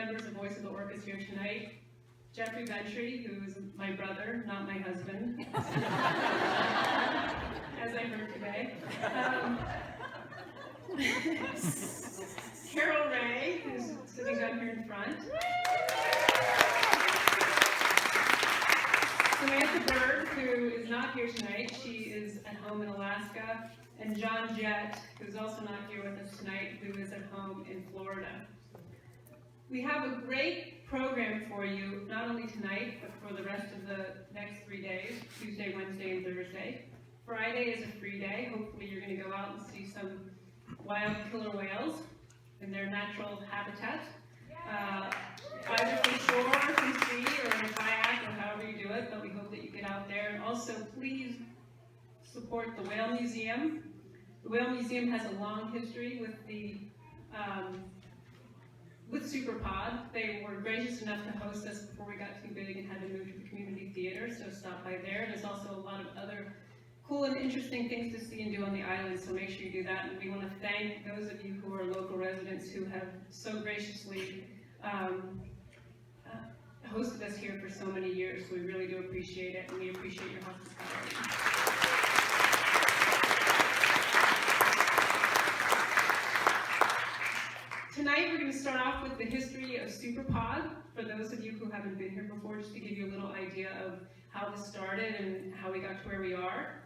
members of Voice of the Orca here tonight. Kimberly Ventre, who is my brother, not my husband, as I heard today. Carol Ray, who's sitting down here in front. Samantha Bird, who is not here tonight. She is at home in Alaska. And John Jett, who's also not here with us tonight, who is at home in Florida. We have a great program for you, not only tonight, but for the rest of the next 3 days, Tuesday, Wednesday, and Thursday. Friday is a free day. Hopefully you're going to go out and see some wild killer whales in their natural habitat, either from shore, from sea, or in a kayak, or however you do it, but we hope that you get out there. And also, please support the Whale Museum. The Whale Museum has a long history with the with Superpod. They were gracious enough to host us before we got too big and had to move to the community theater, so stop by there. There's also a lot of other cool and interesting things to see and do on the island, so make sure you do that. And we want to thank those of you who are local residents who have so graciously hosted us here for so many years. So we really do appreciate it, and we appreciate your hospitality. Tonight we're going to start off with the history of Superpod, for those of you who haven't been here before, just to give you a little idea of how this started and how we got to where we are.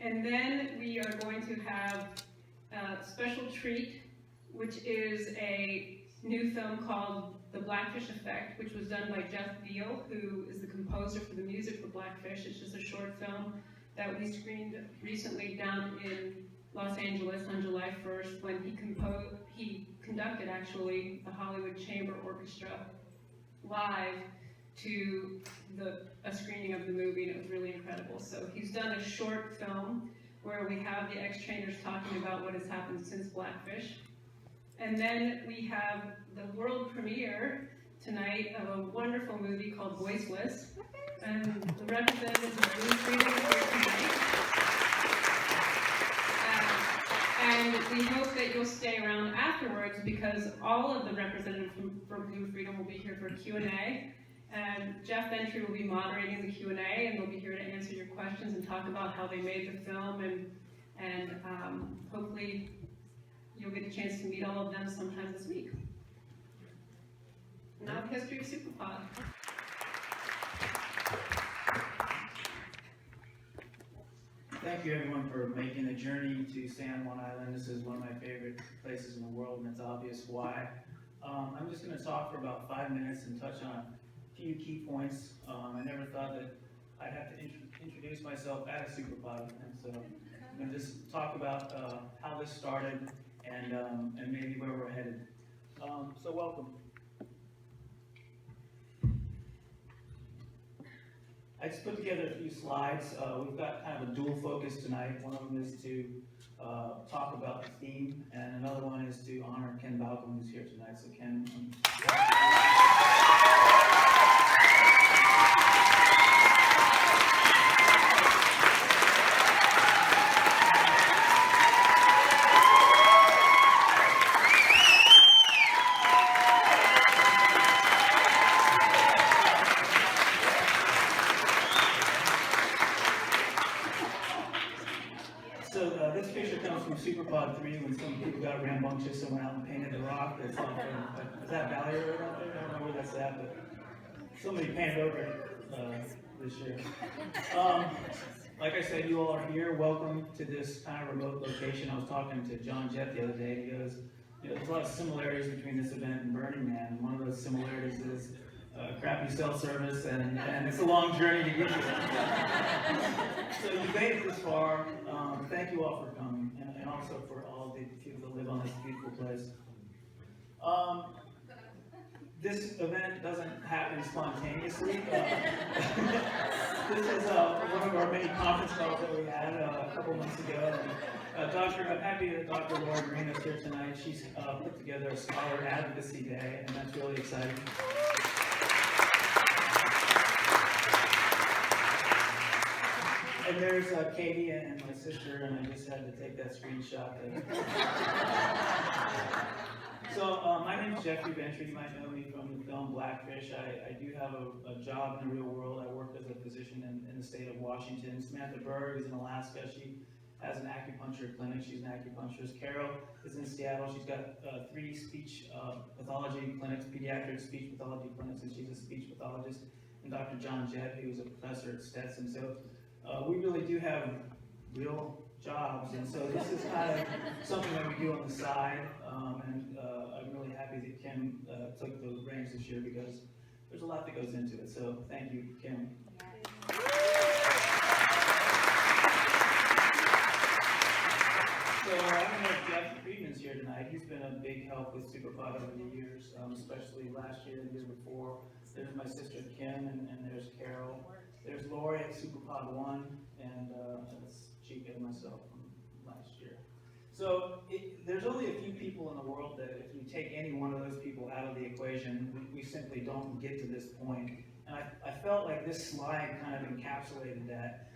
And then we are going to have a special treat, which is a new film called The Blackfish Effect, which was done by Jeff Veal, who is the composer for the music for Blackfish. It's just a short film that we screened recently down in Los Angeles on July 1st when he conducted actually the Hollywood Chamber Orchestra live to a screening of the movie, and it was really incredible. So he's done a short film where we have the ex-trainers talking about what has happened since Blackfish. And then we have the world premiere tonight of a wonderful movie called Voiceless. And the representatives of Blue Freedom are here tonight. And we hope that you'll stay around afterwards, because all of the representatives from Blue Freedom will be here for Q&A. And Jeff Ventre will be moderating the Q&A, and they'll be here to answer your questions and talk about how they made the film, and hopefully you'll get a chance to meet all of them sometime this week. Now the history of Superpod. Thank you everyone for making the journey to San Juan Island. This is one of my favorite places in the world, and it's obvious why. I'm just going to talk for about 5 minutes and touch on a few key points. I never thought that I'd have to introduce myself at a Superpod, and so I'm going to just talk about how this started and maybe where we're headed. So welcome. I just put together a few slides. We've got kind of a dual focus tonight. One of them is to talk about the theme, and another one is to honor Ken Balcom, who's here tonight. So Ken. Superpod 3, when some people got rambunctious and went out and painted the rock. That's like, is that Valley right out there? I don't know where that's at, but somebody painted over it this year. Like I said, you all are here. Welcome to this kind of remote location. I was talking to John Jett the other day. He goes, there's a lot of similarities between this event and Burning Man. One of those similarities is crappy cell service, and it's a long journey to get here. So you made it this far. Thank you all for coming, and also for all the people that live on this beautiful place. This event doesn't happen spontaneously. This is one of our many conference calls that we had a couple months ago. I'm happy that Dr. Laura Green is here tonight. She's put together a Scholar Advocacy Day, and that's really exciting. And there's Katie and my sister, and I just had to take that screenshot. So my name is Astrid Van Ginneken. You might know me from the film Blackfish. I do have a job in the real world. I work as a physician in the state of Washington. Samantha Berg is in Alaska. She has an acupuncture clinic. She's an acupuncturist. Carol is in Seattle. She's got 3 speech pathology clinics, pediatric speech pathology clinics, and she's a speech pathologist. And Dr. John Jett, who's a professor at Stetson. So we really do have real jobs, and so this is kind of something that we do on the side, and I'm really happy that Kim took the reins this year because there's a lot that goes into it, so thank you, Kim. So I don't know if Jeff Friedman's here tonight. He's been a big help with Superpod over the years, especially last year and the year before. There's my sister Kim, and there's Carol. There's Lori at Superpod 1, and that's Chica and myself from last year. So there's only a few people in the world that if you take any one of those people out of the equation, we simply don't get to this point. And I felt like this slide kind of encapsulated that.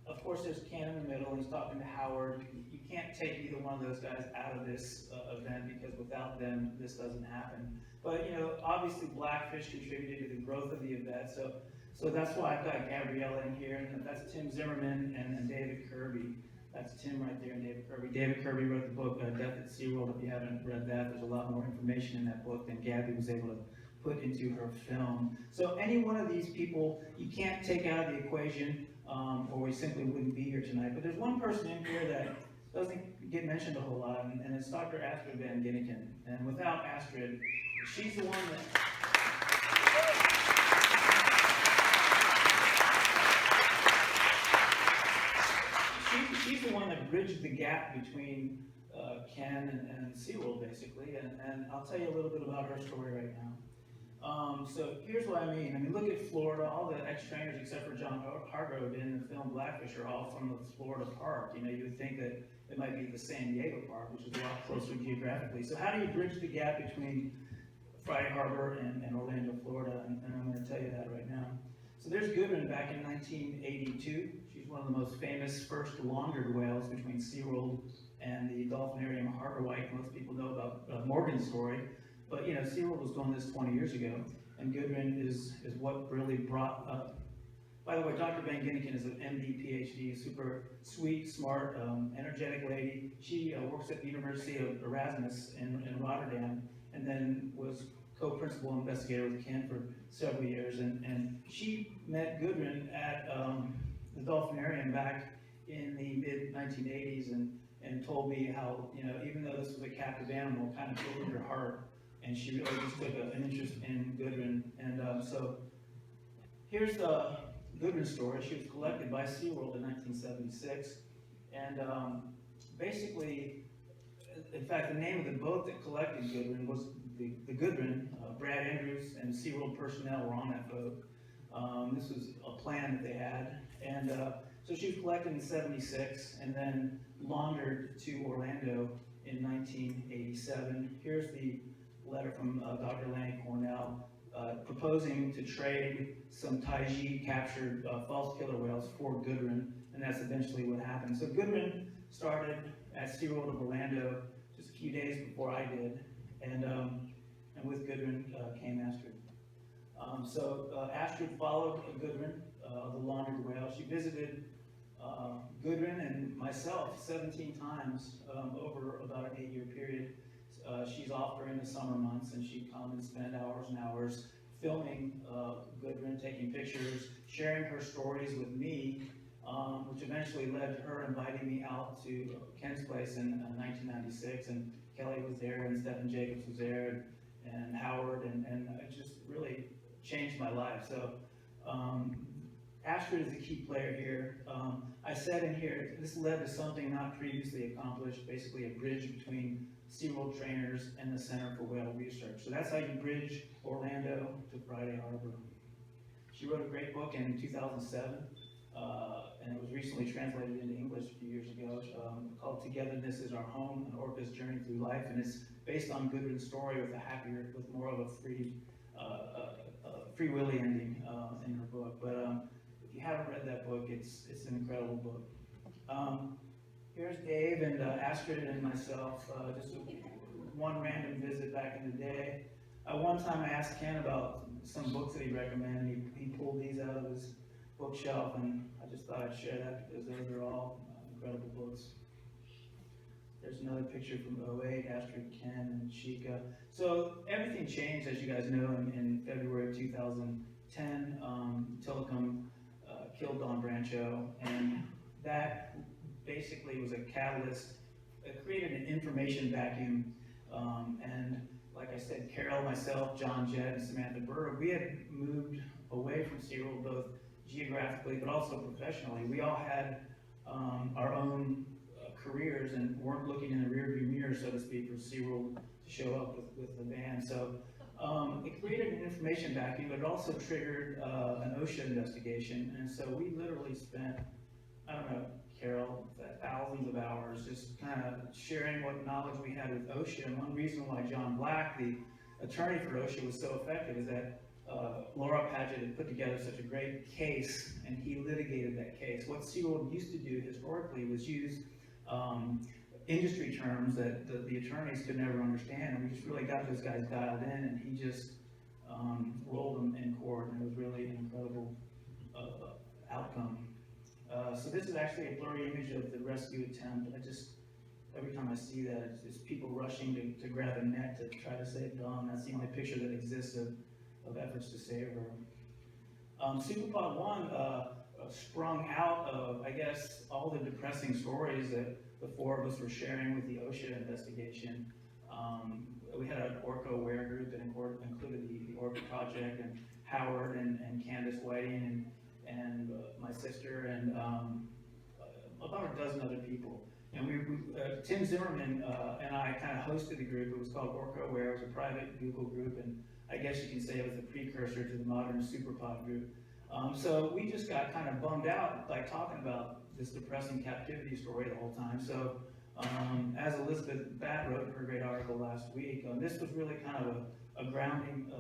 Of course there's Ken in the middle, he's talking to Howard. You can't take either one of those guys out of this event because without them, this doesn't happen. But obviously Blackfish contributed to the growth of the event, so that's why I've got Gabriella in here, and that's Tim Zimmerman and David Kirby. That's Tim right there and David Kirby. David Kirby wrote the book, Death at SeaWorld. If you haven't read that, there's a lot more information in that book than Gabby was able to put into her film. So any one of these people, you can't take out of the equation, or we simply wouldn't be here tonight. But there's one person in here that doesn't get mentioned a whole lot, and it's Dr. Astrid Van Ginneken. And without Astrid, she's the one that... She's the one that bridged the gap between Ken and SeaWorld, basically, and I'll tell you a little bit about her story right now. So here's what I mean. Look at Florida. All the ex-trainers, except for John Hargrove in the film Blackfish, are all from the Florida park. You would think that it might be the San Diego park, which is a lot closer geographically. So how do you bridge the gap between Friday Harbor and Orlando, Florida? And I'm going to tell you that right now. So there's Gudrun back in 1982. She's one of the most famous first laundered whales between SeaWorld and the Dolphinarium Harbor White. Most people know about Morgan's story, but SeaWorld was doing this 20 years ago, and Gudrun is what really brought up. By the way, Dr. Van Ginneken is an MD, PhD, super sweet, smart, energetic lady. She works at the University of Erasmus in Rotterdam, and then was co-principal investigator with Ken for several years, and she met Gudrun at the Dolphinarium back in the mid-1980s, and told me how, even though this was a captive animal, it kind of opened her heart, and she really just took an interest in Gudrun. And so here's Gudrun's story. She was collected by SeaWorld in 1976, and basically, in fact, the name of the boat that collected Gudrun was the Gudrun. Brad Andrews and SeaWorld personnel were on that boat. This was a plan that they had, and so she was collected in '76 and then laundered to Orlando in 1987. Here's the letter from Dr. Lanny Cornell proposing to trade some Taiji captured false killer whales for Gudrun, and that's eventually what happened. So Gudrun started at SeaWorld of Orlando just a few days before I did, and with Gudrun came Astrid. So Astrid followed Gudrun, the laundered whale. She visited Gudrun and myself 17 times over about an 8-year period. She's off during the summer months, and she'd come and spend hours and hours filming Gudrun, taking pictures, sharing her stories with me, which eventually led to her inviting me out to Ken's place in 1996, and Kelly was there, and Stephen Jacobs was there, and Howard, and it just really changed my life. So Astrid is a key player here. I said in here, this led to something not previously accomplished, basically a bridge between SeaWorld trainers and the Center for Whale Research. So that's how you bridge Orlando to Friday Harbor. She wrote a great book in 2007, and it was recently translated into English a few years ago, called Togetherness is Our Home, an Orca's Journey Through Life, and it's based on Gudrun's story with more of a free willy ending in her book. But if you haven't read that book, it's an incredible book. Here's Dave and Astrid and myself, just one random visit back in the day. One time I asked Ken about some books that he recommended. He pulled these out of his bookshelf, and I just thought I'd share that because those are all incredible books. There's another picture from 08, Astrid, Ken, and Chica. So everything changed, as you guys know, in February of 2010. Tilikum killed Don Brancho, and that basically was a catalyst. It created an information vacuum, and like I said, Carol, myself, John Jett, and Samantha Burr, we had moved away from SeaWorld both geographically but also professionally. We all had our own careers and weren't looking in the rearview mirror, so to speak, for SeaWorld to show up with the van. So it created an information vacuum, but it also triggered an OSHA investigation. And so we literally spent, I don't know, Carol, thousands of hours just kind of sharing what knowledge we had with OSHA. And one reason why John Black, the attorney for OSHA, was so effective is that Laura Padgett had put together such a great case, and he litigated that case. What SeaWorld used to do historically was use industry terms that the attorneys could never understand, and we just really got those guys dialed in, and he just rolled them in court, and it was really an incredible outcome. So this is actually a blurry image of the rescue attempt. Every time I see that, it's just people rushing to grab a net to try to save Dawn. That's the only picture that exists of efforts to save her. Superpod 1 sprung out of, I guess, all the depressing stories that the four of us were sharing with the OSHA investigation. We had an Orca aware group that included the Orca project, and Howard and Candace Whiting and my sister and about a dozen other people. And Tim Zimmerman and I kind of hosted the group. It was called Orca Aware. It was a private Google group, and I guess you can say it was a precursor to the modern Superpod group. So we just got kind of bummed out by talking about this depressing captivity story the whole time. So as Elizabeth Batt wrote in her great article last week, this was really kind of a grounding,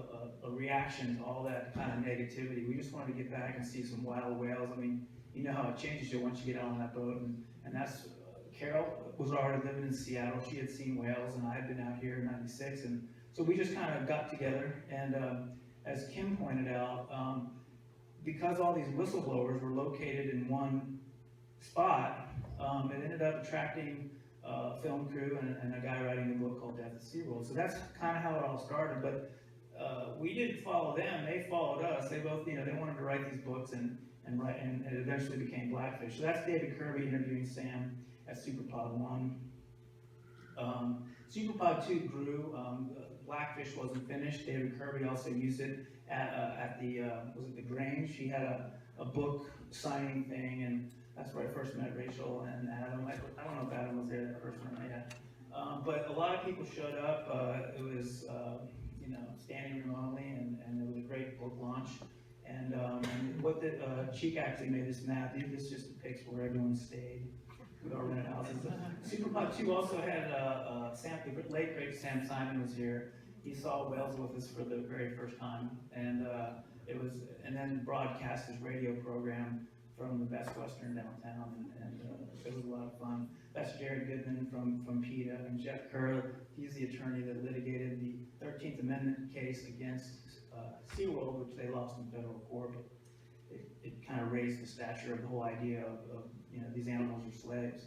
a reaction to all that kind of negativity. We just wanted to get back and see some wild whales. I mean, you know how it changes you once you get out on that boat, and that's, Carol was already living in Seattle. She had seen whales, and I had been out here in '96, and so we just kind of got together, and as Kim pointed out, because all these whistleblowers were located in one spot, it ended up attracting a film crew and a guy writing a book called Death at SeaWorld. So that's kind of how it all started, but we didn't follow them, they followed us. They both, they wanted to write these books and it eventually became Blackfish. So that's David Kirby interviewing Sam at Superpod 1. Superpod 2 grew. Blackfish wasn't finished. David Kirby also used it at the, was it the Grange? He had a book signing thing, and that's where I first met Rachel and Adam. I don't know if Adam was there that first one yet. But a lot of people showed up. It was, standing room only, and it was a great book launch. And what the Cheek actually made this map. This just depicts where everyone stayed. We all rented houses. Superpod 2 also had Sam, the late great Sam Simon was here. He saw whales with us for the very first time, and and then broadcast his radio program from the Best Western downtown, and it was a lot of fun. That's Jared Goodman from PETA, and Jeff Kerr, he's the attorney that litigated the 13th Amendment case against SeaWorld, which they lost in federal court, but it kind of raised the stature of the whole idea of these animals are slaves.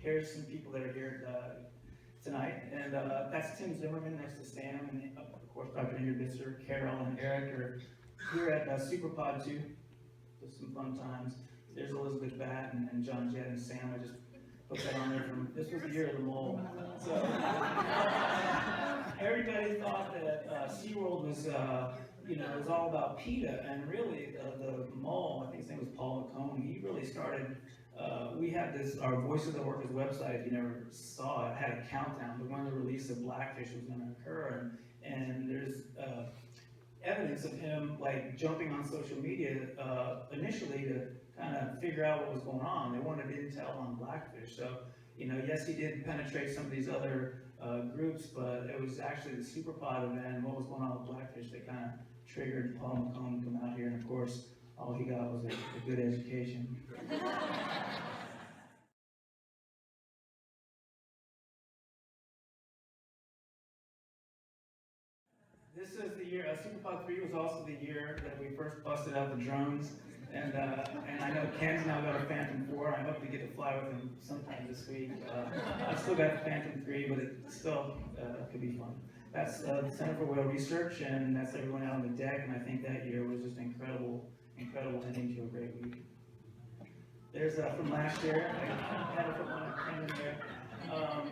Here's some people that are here tonight, and that's Tim Zimmerman next to Sam, and of course Dr. Ingrid Bitzer, Carol, and Eric are here at Superpod 2. Just some fun times. There's Elizabeth Batt and John Jett and Sam. I just put that on there this was the year of the mole. So everybody thought that SeaWorld was, was all about PETA, and really the mole, I think his name was Paul McComb, he really started, we had our Voice of the Orcas website, if you never saw it, had a countdown to when the release of Blackfish was going to occur, and there's evidence of him jumping on social media initially to kind of figure out what was going on. They wanted intel on Blackfish. So, yes, he did penetrate some of these other groups, but it was actually the Superpod event and what was going on with Blackfish that kind of triggered Paul McComb to come out here. And of course, all he got was a good education. year, Superpod 3 was also the year that we first busted out the drones. And I know Ken's now got a Phantom 4. I hope to get to fly with him sometime this week. I've still got the Phantom 3, but it still could be fun. That's the Center for Whale Research, and that's everyone out on the deck. And I think that year was just incredible ending to a great week. There's from last year. I had to put one in there.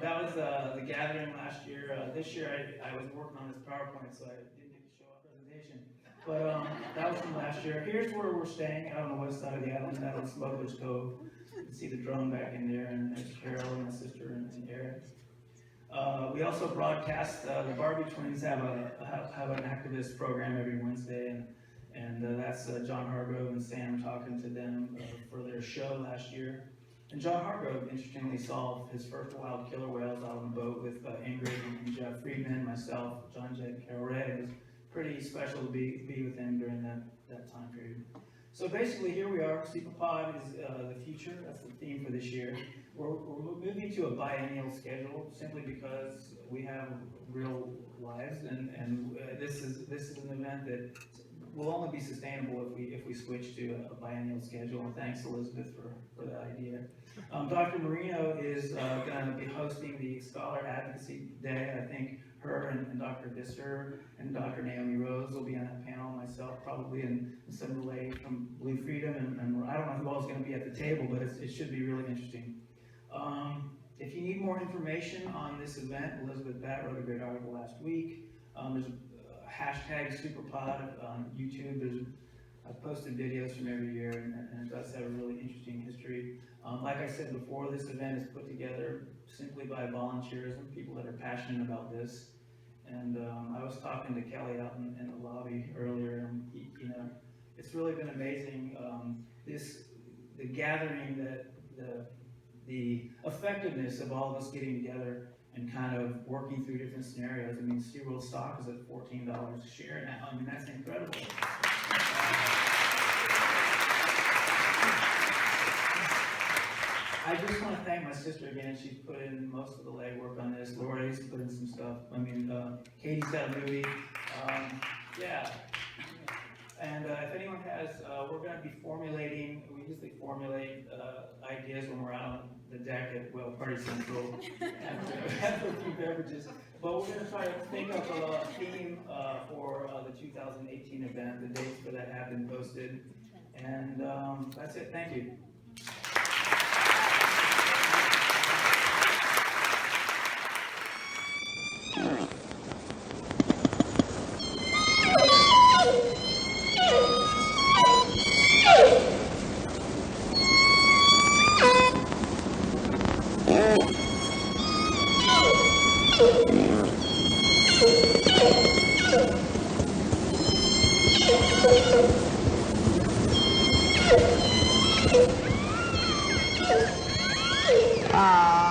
That was the gathering last year. This year I was working on this PowerPoint, so I didn't get to show up presentation. But that was from last year. Here's where we're staying out on the west side of the island, out on Smuggler's Cove. You can see the drone back in there, and there's Carol and my sister and Eric. We also broadcast. The Barbie Twins have an activist program every Wednesday, and that's John Hargrove and Sam talking to them for their show last year. And John Hargrove, interestingly, solved his first wild killer whales out on the boat with Ingrid and Jeff Friedman, myself, John Jett, and Carol Ray. It was pretty special to be with him during that time period. So basically, here we are. Superpod is the future. That's the theme for this year. We're moving to a biennial schedule simply because we have real lives, and this is an event that will only be sustainable if we switch to a biennial schedule. And thanks, Elizabeth, for that idea. Dr. Marino is going to be hosting the Scholar Advocacy Day. I think her and Dr. Visser and Dr. Naomi Rose will be on that panel, myself probably, and some relay from Blue Freedom, and I don't know who else is going to be at the table, but it should be really interesting. If you need more information on this event, Elizabeth Batt wrote a great article last week. There's a hashtag Superpod on YouTube. I've posted videos from every year, and it does have a really interesting history. Like I said before, this event is put together simply by volunteerism, people that are passionate about this. And I was talking to Kelly out in the lobby earlier, and it's really been amazing. The gathering, the effectiveness of all of us getting together and kind of working through different scenarios. I mean, SeaWorld stock is at $14 a share now. I mean, that's incredible. I just want to thank my sister again. She's put in most of the legwork on this. Lori's put in some stuff. I mean, Katie's got a movie. Yeah. And if anyone has, we're going to be formulating, we usually formulate ideas when we're out on the deck at Party Central after a few beverages. But we're going to try to think of a theme for the 2018 event. The dates for that have been posted. And that's it. Thank you. Ah.